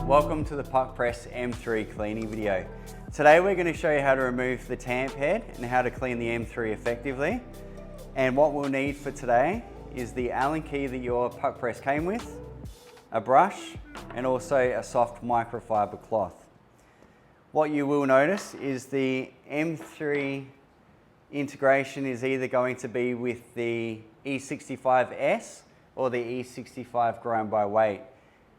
Welcome to the Puqpress M3 cleaning video. Today we're going to show you how to remove the tamp head and how to clean the M3 effectively. And what we'll need for today is the Allen key that your Puqpress came with, a brush, and also a soft microfiber cloth. What you will notice is the M3 integration is either going to be with the E65S or the E65 grind by weight.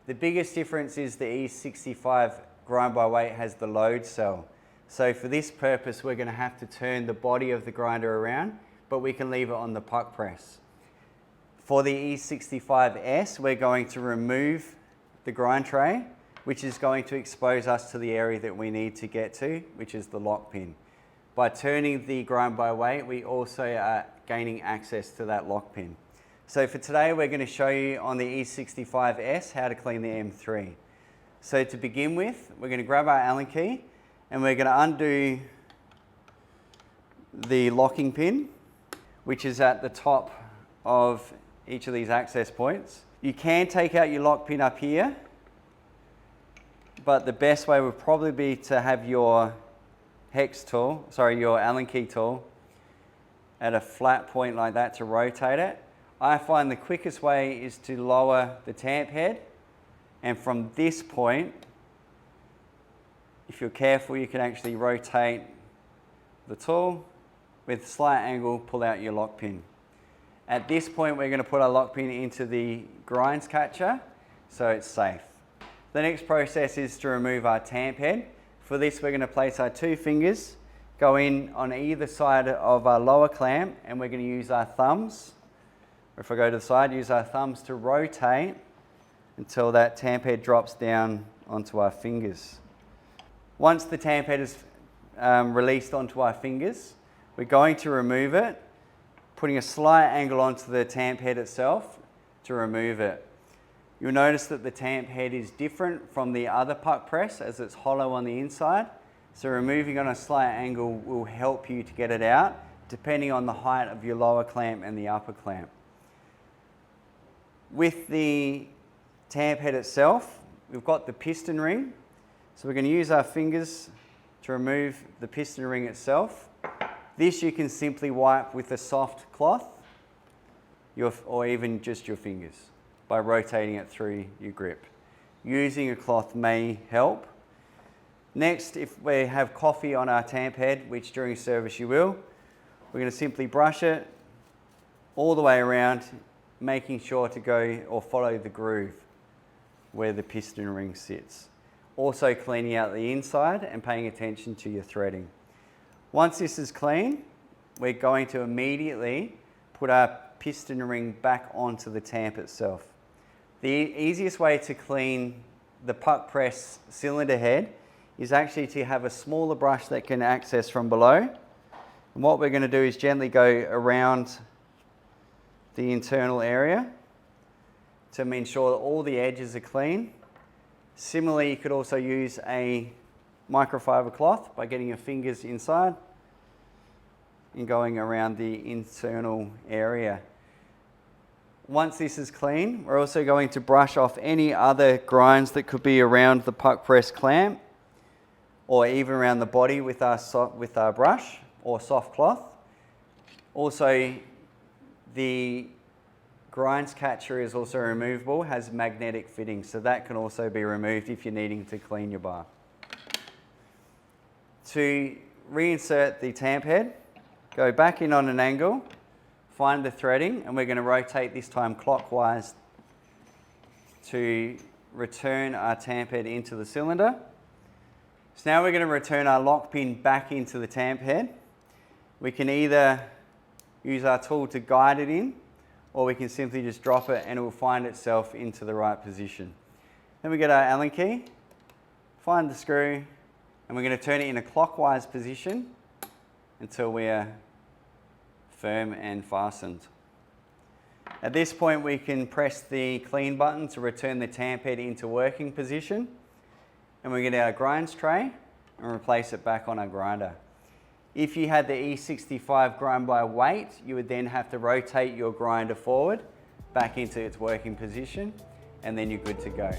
The biggest difference is the E65 grind by weight has the load cell. So for this purpose, we're going to have to turn the body of the grinder around, but we can leave it on the Puqpress. For the E65S, we're going to remove the grind tray, which is going to expose us to the area that we need to get to, which is the lock pin. By turning the grind by weight, we also are gaining access to that lock pin. So for today, we're going to show you on the E65S how to clean the M3. So to begin with, we're going to grab our Allen key and we're going to undo the locking pin, which is at the top of each of these access points. You can take out your lock pin up here, but the best way would probably be to have your your Allen key tool at a flat point like that to rotate it. I find the quickest way is to lower the tamp head, and from this point, if you're careful, you can actually rotate the tool with a slight angle, pull out your lock pin. At this point, we're going to put our lock pin into the grinds catcher so it's safe. The next process is to remove our tamp head. For this, we're going to place our two fingers, go in on either side of our lower clamp, and we're going to use our thumbs. Or if I go to the side, use our thumbs to rotate until that tamp head drops down onto our fingers. Once the tamp head is released onto our fingers, we're going to remove it, putting a slight angle onto the tamp head itself to remove it. You'll notice that the tamp head is different from the other Puqpress as it's hollow on the inside. So removing on a slight angle will help you to get it out depending on the height of your lower clamp and the upper clamp. With the tamp head itself, we've got the piston ring. So we're going to use our fingers to remove the piston ring itself. This you can simply wipe with a soft cloth or even just your fingers by rotating it through your grip. Using a cloth may help. Next, if we have coffee on our tamp head, which during service you will, we're going to simply brush it all the way around, making sure to go or follow the groove where the piston ring sits. Also cleaning out the inside and paying attention to your threading. Once this is clean, we're going to immediately put our piston ring back onto the tamp itself. The easiest way to clean the Puqpress cylinder head is actually to have a smaller brush that can access from below. And what we're going to do is gently go around the internal area to ensure that all the edges are clean. Similarly, you could also use a microfiber cloth by getting your fingers inside and going around the internal area. Once this is clean, we're also going to brush off any other grinds that could be around the Puqpress clamp or even around the body with our brush or soft cloth. Also, the grinds catcher is also removable, has magnetic fittings, so that can also be removed if you're needing to clean your bar. To reinsert the tamp head, go back in on an angle, find the threading, and we're going to rotate this time clockwise to return our tamp head into the cylinder. So now we're going to return our lock pin back into the tamp head. We can either use our tool to guide it in, or we can simply just drop it and it will find itself into the right position. Then we get our Allen key, find the screw, and we're going to turn it in a clockwise position until we are firm and fastened. At this point, we can press the clean button to return the tamp head into working position, and we get our grinds tray and replace it back on our grinder. If you had the E65 grind by weight, you would then have to rotate your grinder forward back into its working position, and then you're good to go.